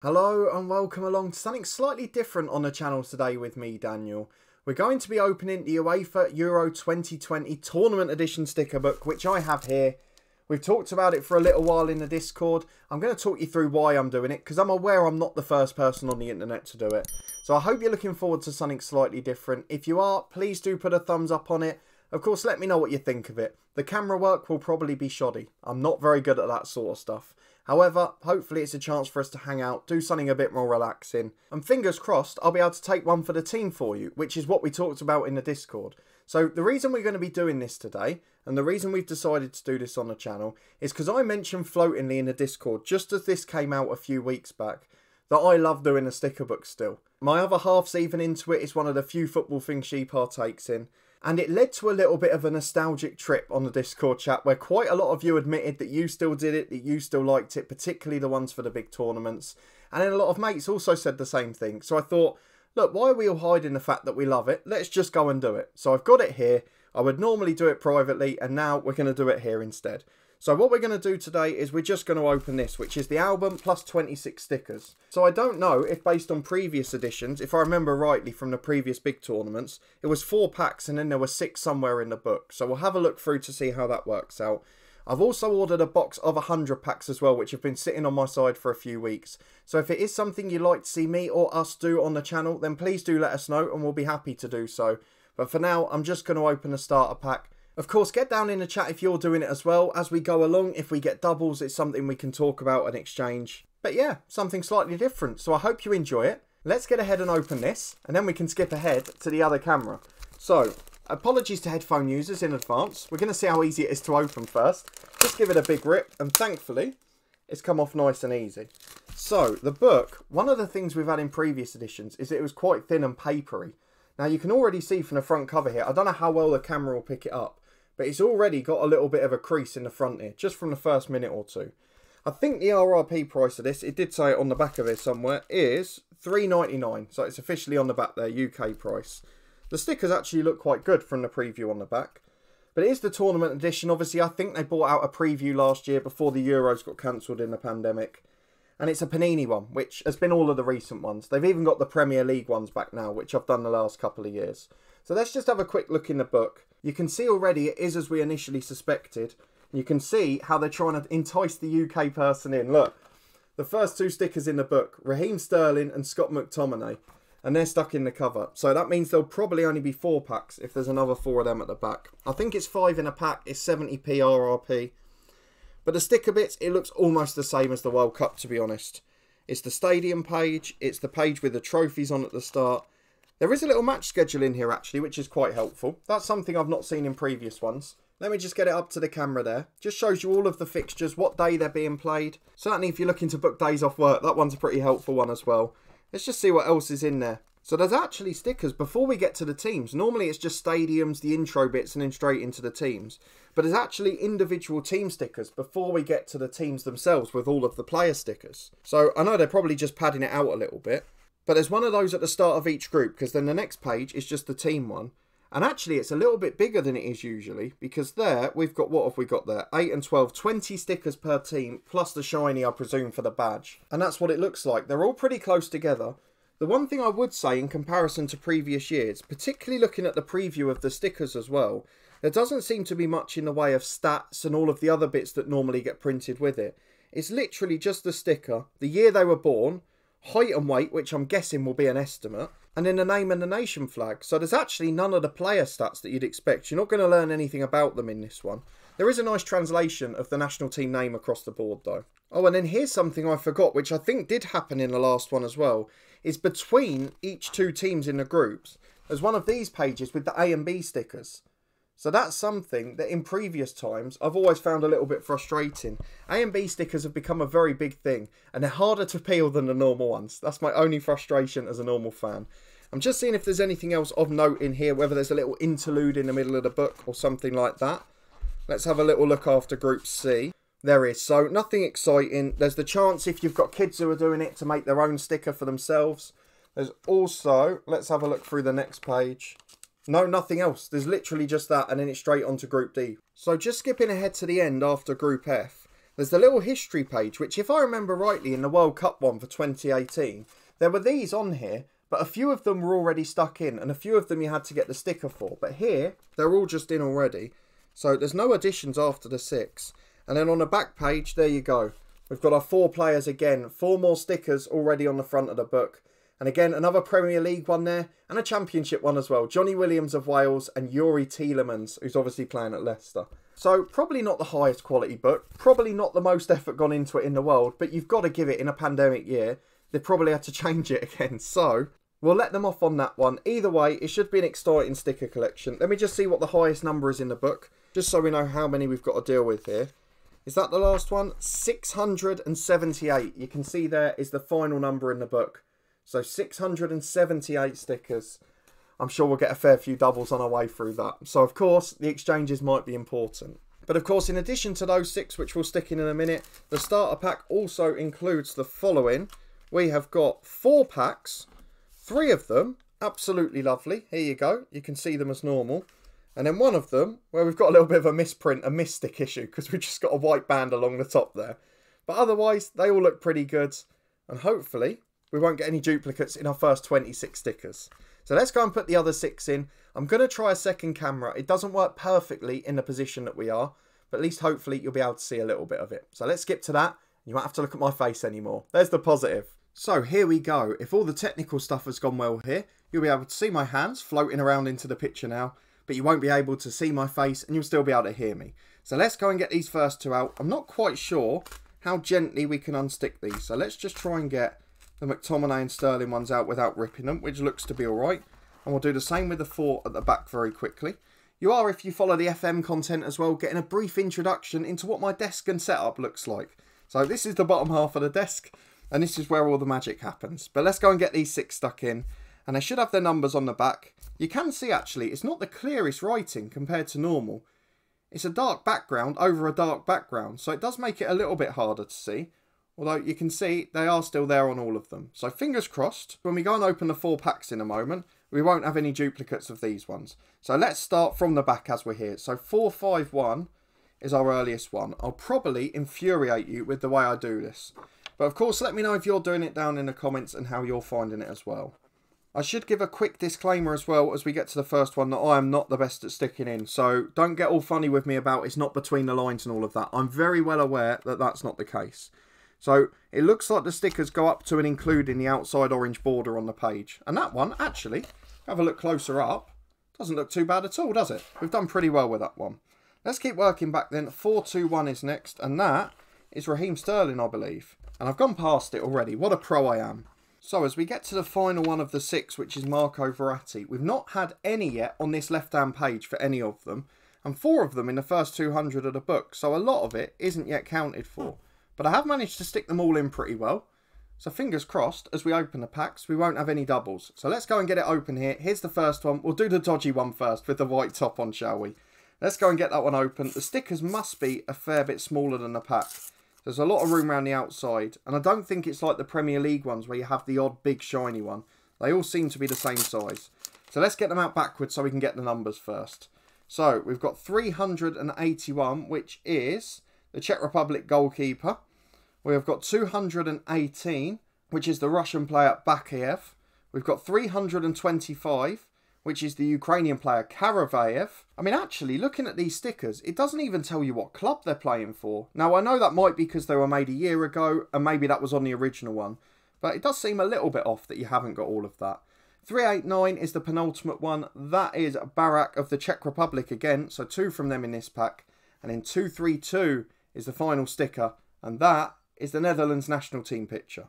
Hello and welcome along to something slightly different on the channel today with me, Daniel. We're going to be opening the UEFA Euro 2020 Tournament Edition sticker book, which I have here. We've talked about it for a little while in the Discord. I'm going to talk you through why I'm doing it, because I'm aware I'm not the first person on the internet to do it. So I hope you're looking forward to something slightly different. If you are, please do put a thumbs up on it. Of course, let me know what you think of it. The camera work will probably be shoddy. I'm not very good at that sort of stuff. However, hopefully it's a chance for us to hang out, do something a bit more relaxing. And fingers crossed, I'll be able to take one for the team for you, which is what we talked about in the Discord. So the reason we're going to be doing this today, and the reason we've decided to do this on the channel, is because I mentioned floatingly in the Discord, just as this came out a few weeks back, that I love doing a sticker book still. My other half's even into it. It's one of the few football things she partakes in. And it led to a little bit of a nostalgic trip on the Discord chat where quite a lot of you admitted that you still did it, that you still liked it, particularly the ones for the big tournaments. And then a lot of mates also said the same thing. So I thought, look, why are we all hiding the fact that we love it? Let's just go and do it. So I've got it here. I would normally do it privately, and now we're going to do it here instead. So what we're going to do today is we're just going to open this, which is the album plus 26 stickers. So I don't know if based on previous editions, if I remember rightly from the previous big tournaments, it was 4 packs and then there were 6 somewhere in the book. So we'll have a look through to see how that works out. I've also ordered a box of 100 packs as well, which have been sitting on my side for a few weeks. So if it is something you'd like to see me or us do on the channel, then please do let us know and we'll be happy to do so. But for now, I'm just going to open a starter pack. Of course, get down in the chat if you're doing it as well. As we go along, if we get doubles, it's something we can talk about and exchange. But yeah, something slightly different. So I hope you enjoy it. Let's get ahead and open this, and then we can skip ahead to the other camera. So, apologies to headphone users in advance. We're going to see how easy it is to open first. Just give it a big rip, and thankfully, it's come off nice and easy. So, the book, one of the things we've had in previous editions is that it was quite thin and papery. Now, you can already see from the front cover here, I don't know how well the camera will pick it up, but it's already got a little bit of a crease in the front here, just from the first minute or two. I think the RRP price of this, it did say it on the back of it somewhere, is $3.99. So it's officially on the back there, UK price. The stickers actually look quite good from the preview on the back. But it is the tournament edition. Obviously, I think they brought out a preview last year before the Euros got cancelled in the pandemic. And it's a Panini one, which has been all of the recent ones. They've even got the Premier League ones back now, which I've done the last couple of years. So let's just have a quick look in the book. You can see already it is as we initially suspected. You can see how they're trying to entice the UK person in. Look, the first 2 stickers in the book, Raheem Sterling and Scott McTominay. And they're stuck in the cover. So that means there'll probably only be 4 packs if there's another 4 of them at the back. I think it's 5 in a pack. It's 70p RRP. But the sticker bits, it looks almost the same as the World Cup, to be honest. It's the stadium page. It's the page with the trophies on at the start. There is a little match schedule in here, actually, which is quite helpful. That's something I've not seen in previous ones. Let me just get it up to the camera there. Just shows you all of the fixtures, what day they're being played. Certainly, if you're looking to book days off work, that one's a pretty helpful one as well. Let's just see what else is in there. So there's actually stickers before we get to the teams. Normally, it's just stadiums, the intro bits, and then straight into the teams. But there's actually individual team stickers before we get to the teams themselves with all of the player stickers. So I know they're probably just padding it out a little bit. But there's one of those at the start of each group, because then the next page is just the team one. And actually, it's a little bit bigger than it is usually, because there, we've got, what have we got there? 8 and 12, 20 stickers per team, plus the shiny, I presume, for the badge. And that's what it looks like. They're all pretty close together. The one thing I would say in comparison to previous years, particularly looking at the preview of the stickers as well, there doesn't seem to be much in the way of stats and all of the other bits that normally get printed with it. It's literally just the sticker, the year they were born, height and weight, which I'm guessing will be an estimate, and then the name and the nation flag. So there's actually none of the player stats that you'd expect. You're not going to learn anything about them in this one. There is a nice translation of the national team name across the board though. Oh, and then here's something I forgot, which I think did happen in the last one as well, is between each 2 teams in the groups, there's one of these pages with the A and B stickers. So that's something that in previous times I've always found a little bit frustrating. A and B stickers have become a very big thing, and they're harder to peel than the normal ones. That's my only frustration as a normal fan. I'm just seeing if there's anything else of note in here, whether there's a little interlude in the middle of the book or something like that. Let's have a little look after Group C. There is. So nothing exciting. There's the chance if you've got kids who are doing it to make their own sticker for themselves. There's also, let's have a look through the next page. No, nothing else. There's literally just that, and then it's straight on to Group D. So just skipping ahead to the end after Group F, There's the little history page, which if I remember rightly in the World Cup one for 2018, there were these on here, but a few of them were already stuck in, and a few of them you had to get the sticker for. But here, they're all just in already. So there's no additions after the 6. And then on the back page, there you go. We've got our 4 players again. 4 more stickers already on the front of the book. And again, another Premier League one there, and a Championship one as well. Johnny Williams of Wales and Yuri Tielemans, who's obviously playing at Leicester. So, probably not the highest quality book, probably not the most effort gone into it in the world, but you've got to give it in a pandemic year. They probably had to change it again, so we'll let them off on that one. Either way, it should be an exciting sticker collection. Let me just see what the highest number is in the book, just so we know how many we've got to deal with here. Is that the last one? 678. You can see there is the final number in the book. So 678 stickers. I'm sure we'll get a fair few doubles on our way through that. So of course, the exchanges might be important. But of course, in addition to those 6, which we'll stick in a minute, the starter pack also includes the following. We have got 4 packs, 3 of them, absolutely lovely. Here you go. You can see them as normal. And then one of them, where we've got a little bit of a misprint, a misstick issue, because we've just got a white band along the top there. But otherwise, they all look pretty good. And hopefully, we won't get any duplicates in our first 26 stickers. So let's go and put the other 6 in. I'm going to try a second camera. It doesn't work perfectly in the position that we are, but at least hopefully you'll be able to see a little bit of it. So let's skip to that. You won't have to look at my face anymore. There's the positive. So here we go. If all the technical stuff has gone well here, you'll be able to see my hands floating around into the picture now, but you won't be able to see my face and you'll still be able to hear me. So let's go and get these first 2 out. I'm not quite sure how gently we can unstick these. So let's just try and get the McTominay and Sterling ones out without ripping them, which looks to be alright. And we'll do the same with the 4 at the back very quickly. You are, if you follow the FM content as well, getting a brief introduction into what my desk and setup looks like. So this is the bottom half of the desk, and this is where all the magic happens. But let's go and get these 6 stuck in, and they should have their numbers on the back. You can see actually, it's not the clearest writing compared to normal. It's a dark background over a dark background, so it does make it a little bit harder to see. Although you can see they are still there on all of them. So fingers crossed, when we go and open the 4 packs in a moment, we won't have any duplicates of these ones. So let's start from the back as we're here. So 451 is our earliest one. I'll probably infuriate you with the way I do this. But of course, let me know if you're doing it down in the comments and how you're finding it as well. I should give a quick disclaimer as well as we get to the first one that I am not the best at sticking in. So don't get all funny with me about it's not between the lines and all of that. I'm very well aware that that's not the case. So it looks like the stickers go up to and including the outside orange border on the page. And that one, actually, have a look closer up, doesn't look too bad at all, does it? We've done pretty well with that one. Let's keep working back then. 421 is next, and that is Raheem Sterling, I believe. And I've gone past it already. What a pro I am. So as we get to the final one of the 6, which is Marco Verratti, we've not had any yet on this left-hand page for any of them, and 4 of them in the first 200 of the book. So a lot of it isn't yet counted for. But I have managed to stick them all in pretty well. So fingers crossed, as we open the packs, we won't have any doubles. So let's go and get it open here. Here's the first one. We'll do the dodgy one first with the white top on, shall we? Let's go and get that one open. The stickers must be a fair bit smaller than the pack. There's a lot of room around the outside. And I don't think it's like the Premier League ones where you have the odd big shiny one. They all seem to be the same size. So let's get them out backwards so we can get the numbers first. So we've got 381, which is the Czech Republic goalkeeper. We have got 218, which is the Russian player Bakayev. We've got 325, which is the Ukrainian player Karavayev. I mean, actually, looking at these stickers, it doesn't even tell you what club they're playing for. Now, I know that might be because they were made a year ago, and maybe that was on the original one. But it does seem a little bit off that you haven't got all of that. 389 is the penultimate one. That is Barak of the Czech Republic again. So 2 from them in this pack. And then 232 is the final sticker. And that is the Netherlands national team picture.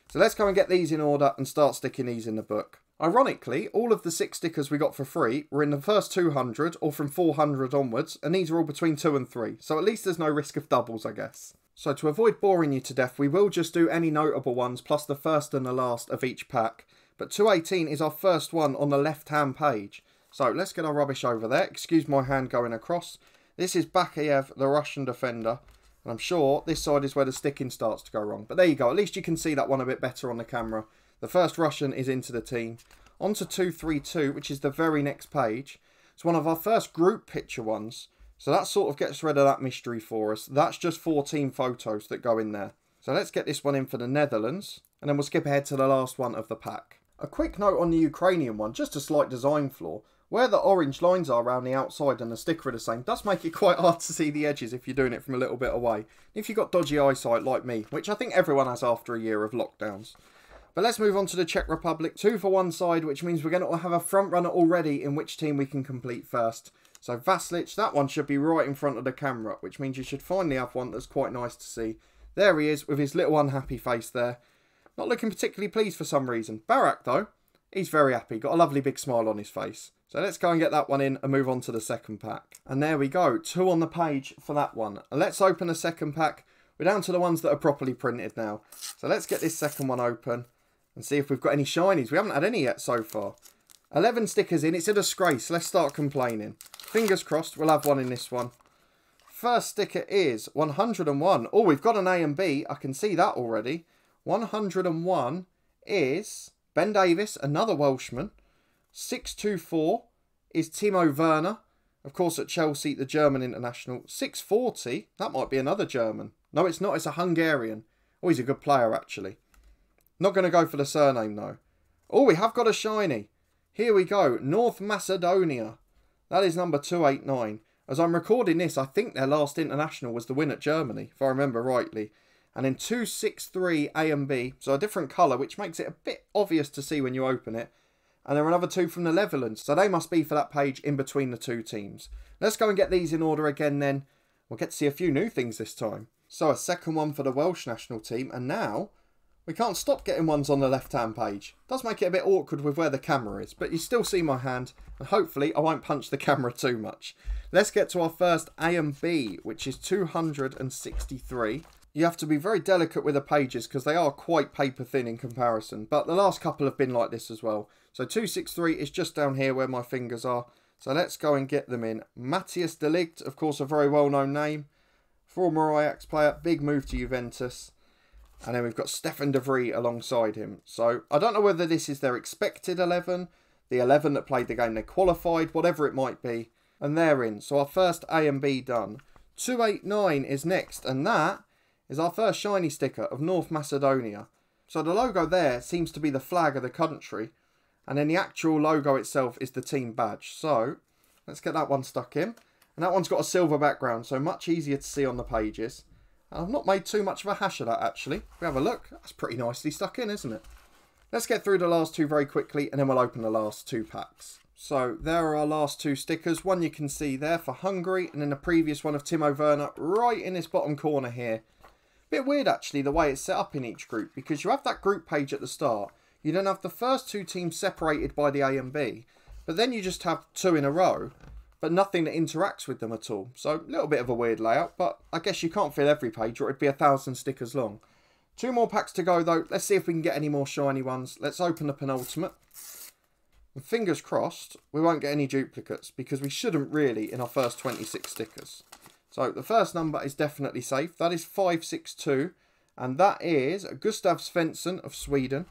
So let's go and get these in order and start sticking these in the book. Ironically, all of the 6 stickers we got for free were in the first 200 or from 400 onwards, and these are all between 2 and 3. So at least there's no risk of doubles, I guess. So to avoid boring you to death, we will just do any notable ones plus the first and the last of each pack. But 218 is our first one on the left-hand page. So let's get our rubbish over there. Excuse my hand going across. This is Bakayev, the Russian defender. And I'm sure this side is where the sticking starts to go wrong. But there you go. At least you can see that one a bit better on the camera. The first Russian is into the team. On to 232, which is the very next page. It's one of our first group picture ones. So that sort of gets rid of that mystery for us. That's just 4 team photos that go in there. So let's get this one in for the Netherlands, and then we'll skip ahead to the last one of the pack. A quick note on the Ukrainian one, just a slight design flaw. Where the orange lines are around the outside and the sticker are the same, does make it quite hard to see the edges if you're doing it from a little bit away. If you've got dodgy eyesight like me, which I think everyone has after a year of lockdowns. But let's move on to the Czech Republic. 2 for one side, which means we're going to have a front runner already in which team we can complete first. So Vasilic, that one should be right in front of the camera, which means you should finally have one that's quite nice to see. There he is with his little unhappy face there. Not looking particularly pleased for some reason. Barak though, he's very happy. Got a lovely big smile on his face. So let's go and get that one in and move on to the second pack. And there we go. 2 on the page for that one. And let's open the second pack. We're down to the ones that are properly printed now. So let's get this second one open and see if we've got any shinies. We haven't had any yet so far. 11 stickers in. It's a disgrace. Let's start complaining. Fingers crossed we'll have one in this one. First sticker is 101. Oh, we've got an A and B. I can see that already. 101 is Ben Davies, another Welshman. 624 is Timo Werner, of course at Chelsea, the German international. 640, that might be another German. No, it's not, it's a Hungarian. Oh, he's a good player actually. Not going to go for the surname though. Oh, we have got a shiny. Here we go, North Macedonia. That is number 289. As I'm recording this, I think their last international was the win at Germany, if I remember rightly. And then 263 A and B, so a different colour, which makes it a bit obvious to see when you open it. And there are another 2 from the Netherlands, so they must be for that page in between the 2 teams. Let's go and get these in order again then. We'll get to see a few new things this time. So a second one for the Welsh national team, and now we can't stop getting ones on the left-hand page. Does make it a bit awkward with where the camera is, but you still see my hand, and hopefully I won't punch the camera too much. Let's get to our first A and B, which is 263. You have to be very delicate with the pages because they are quite paper thin in comparison, but the last couple have been like this as well. So 263 is just down here where my fingers are. So let's go and get them in. Matthias de Ligt, of course a very well-known name. Former Ajax player, big move to Juventus. And then we've got Stefan de Vrij alongside him. So I don't know whether this is their expected 11, the 11 that played the game they qualified, whatever it might be. And they're in. So our first A and B done. 289 is next, and that is our first shiny sticker of North Macedonia. So the logo there seems to be the flag of the country. And then the actual logo itself is the team badge. So let's get that one stuck in. And that one's got a silver background, so much easier to see on the pages. And I've not made too much of a hash of that actually. If we have a look, that's pretty nicely stuck in, isn't it? Let's get through the last 2 very quickly and then we'll open the last 2 packs. So there are our last 2 stickers. One you can see there for Hungary, and then the previous one of Timo Werner right in this bottom corner here. Bit weird actually the way it's set up in each group, because you have that group page at the start. You then have the first 2 teams separated by the A and B, but then you just have 2 in a row, but nothing that interacts with them at all. So a little bit of a weird layout, but I guess you can't fill every page or it'd be 1,000 stickers long. 2 more packs to go though. Let's see if we can get any more shiny ones. Let's open the penultimate. And fingers crossed we won't get any duplicates, because we shouldn't really in our first 26 stickers. So the first number is definitely safe. That is 562, and that is Gustav Svensson of Sweden.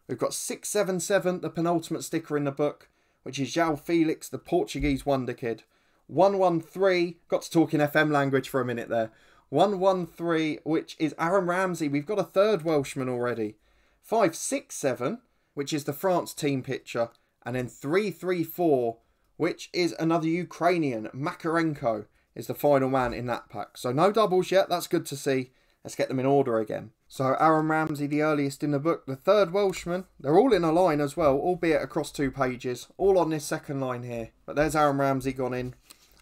We've got 677, the penultimate sticker in the book, which is João Felix, the Portuguese wonder kid. 113, got to talk in FM language for a minute there. 113, which is Aaron Ramsey. We've got a 3rd Welshman already. 567, which is the France team picture. And then 334, which is another Ukrainian. Makarenko is the final man in that pack. So no doubles yet, that's good to see. Let's get them in order again. So Aaron Ramsey, the earliest in the book, the 3rd Welshman. They're all in a line as well, albeit across 2 pages. All on this second line here. But there's Aaron Ramsey gone in.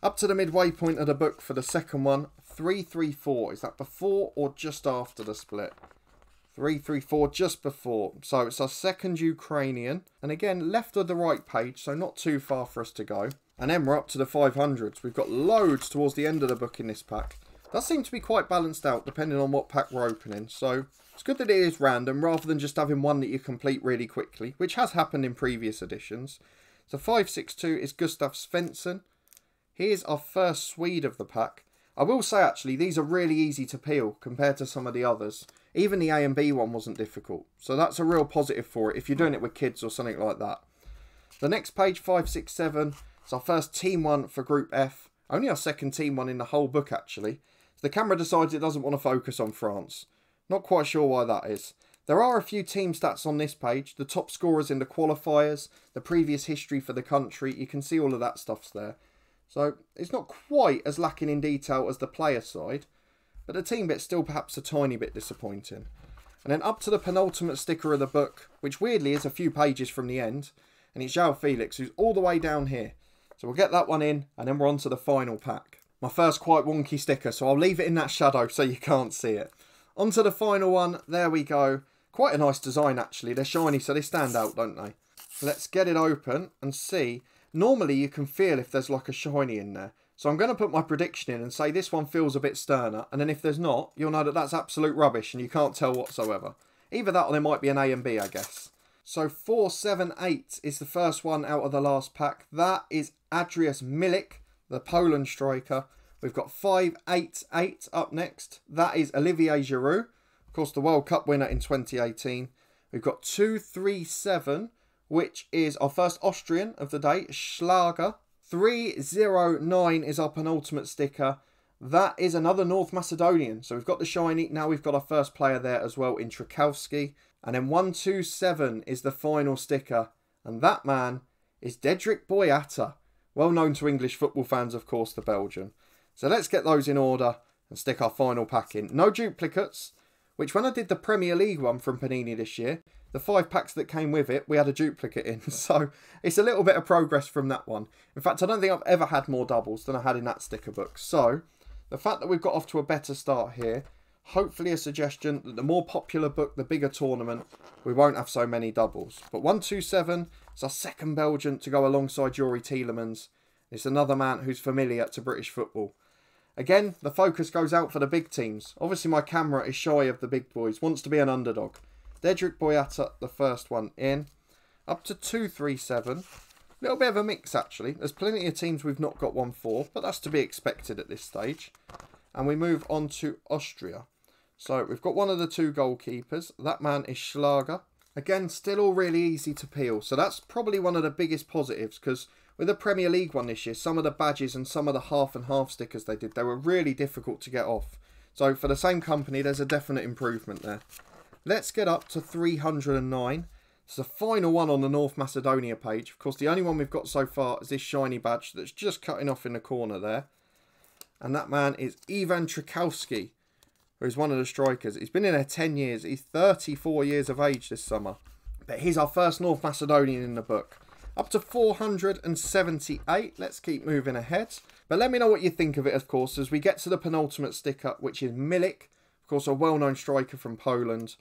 Up to the midway point of the book for the second one. 334. Is that before or just after the split? 334 just before. So it's our second Ukrainian. And again, left of the right page, so not too far for us to go. And then we're up to the 500s. We've got loads towards the end of the book in this pack. Does seem to be quite balanced out depending on what pack we're opening. So it's good that it is random rather than just having one that you complete really quickly, which has happened in previous editions. So 562 is Gustav Svensson. Here's our first Swede of the pack. I will say actually these are really easy to peel compared to some of the others. Even the A and B one wasn't difficult. So that's a real positive for it if you're doing it with kids or something like that. The next page, 567, is our first team one for Group F. Only our second team one in the whole book, actually. So the camera decides it doesn't want to focus on France. Not quite sure why that is. There are a few team stats on this page. The top scorers in the qualifiers, the previous history for the country. You can see all of that stuff's there. So it's not quite as lacking in detail as the player side. But the team bit's still perhaps a tiny bit disappointing. And then up to the penultimate sticker of the book, which weirdly is a few pages from the end. And it's João Felix, who's all the way down here. So we'll get that one in, and then we're on to the final pack. My first quite wonky sticker, so I'll leave it in that shadow so you can't see it. On to the final one, there we go. Quite a nice design actually, they're shiny so they stand out, don't they? Let's get it open and see. Normally you can feel if there's like a shiny in there. So I'm going to put my prediction in and say this one feels a bit sterner. And then if there's not, you'll know that that's absolute rubbish and you can't tell whatsoever. Either that or there might be an A and B, I guess. So 478 is the first one out of the last pack. That is Andrius Milik, the Poland striker. We've got 588 up next. That is Olivier Giroud, of course the World Cup winner in 2018. We've got 237, which is our first Austrian of the day, Schlager. 309 is our penultimate sticker. That is another North Macedonian. So we've got the shiny. Now we've got our first player there as well in Trakowski. And then 127 is the final sticker. And that man is Dedrick Boyata. Well known to English football fans, of course, the Belgian. So let's get those in order and stick our final pack in. No duplicates, which when I did the Premier League one from Panini this year, the 5 packs that came with it, we had a duplicate in. So it's a little bit of progress from that one. In fact, I don't think I've ever had more doubles than I had in that sticker book. So the fact that we've got off to a better start here, hopefully a suggestion that the more popular book, the bigger tournament, we won't have so many doubles. But 127 is our second Belgian to go alongside Yuri Tielemans. It's another man who's familiar to British football. Again, the focus goes out for the big teams. Obviously, my camera is shy of the big boys, wants to be an underdog. Dedrick Boyata, the first one in. Up to 237. A little bit of a mix, actually. There's plenty of teams we've not got one for, but that's to be expected at this stage. And we move on to Austria. So we've got one of the 2 goalkeepers. That man is Schlager. Again, still all really easy to peel. So that's probably one of the biggest positives, because with the Premier League one this year, some of the badges and some of the half and half stickers they did, they were really difficult to get off. So for the same company, there's a definite improvement there. Let's get up to 309. It's the final one on the North Macedonia page. Of course, the only one we've got so far is this shiny badge that's just cutting off in the corner there. And that man is Ivan Trakowski, who's one of the strikers. He's been in there 10 years. He's 34 years of age this summer. But he's our first North Macedonian in the book. Up to 478. Let's keep moving ahead. But let me know what you think of it, of course, as we get to the penultimate sticker, which is Milik. Of course, a well-known striker from Poland.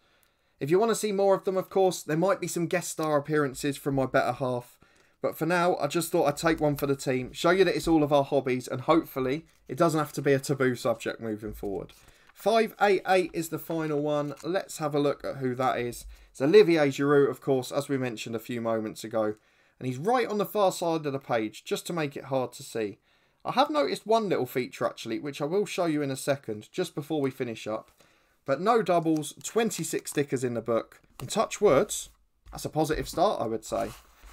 If you want to see more of them, of course, there might be some guest star appearances from my better half. But for now, I just thought I'd take one for the team, show you that it's all of our hobbies, and hopefully it doesn't have to be a taboo subject moving forward. 588 is the final one. Let's have a look at who that is. It's Olivier Giroud, of course, as we mentioned a few moments ago. And he's right on the far side of the page, just to make it hard to see. I have noticed one little feature, actually, which I will show you in a second, just before we finish up. But no doubles, 26 stickers in the book. And touch words, that's a positive start, I would say.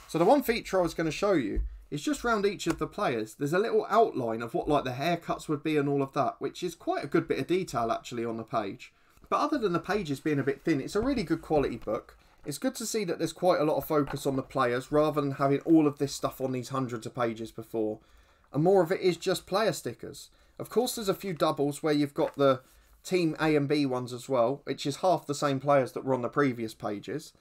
So the one feature I was going to show you is just round each of the players. There's a little outline of what like the haircuts would be and all of that, which is quite a good bit of detail actually on the page. But other than the pages being a bit thin, it's a really good quality book. It's good to see that there's quite a lot of focus on the players rather than having all of this stuff on these hundreds of pages before. And more of it is just player stickers. Of course, there's a few doubles where you've got the Team A and B ones as well, which is half the same players that were on the previous pages.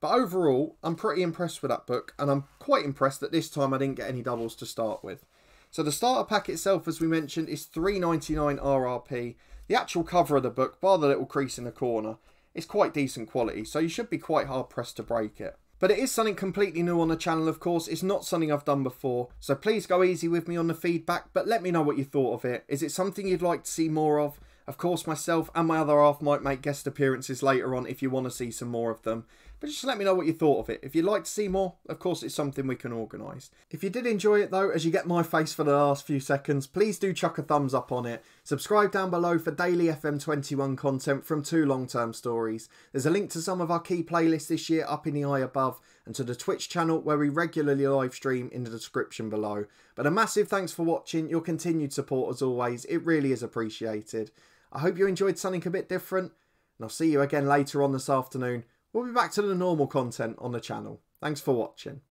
But overall, I'm pretty impressed with that book, and I'm quite impressed that this time I didn't get any doubles to start with. So the starter pack itself, as we mentioned, is $3.99 RRP. The actual cover of the book, bar the little crease in the corner, is quite decent quality, so you should be quite hard pressed to break it. But it is something completely new on the channel, of course. It's not something I've done before, so please go easy with me on the feedback, but let me know what you thought of it. Is it something you'd like to see more of? Of course, myself and my other half might make guest appearances later on if you want to see some more of them. But just let me know what you thought of it. If you'd like to see more, of course, it's something we can organise. If you did enjoy it, though, as you get my face for the last few seconds, please do chuck a thumbs up on it. Subscribe down below for daily FM21 content from 2 long-term stories. There's a link to some of our key playlists this year up in the eye above, and to the Twitch channel where we regularly live stream in the description below. But a massive thanks for watching, your continued support as always, it really is appreciated. I hope you enjoyed something a bit different, and I'll see you again later on this afternoon. We'll be back to the normal content on the channel. Thanks for watching.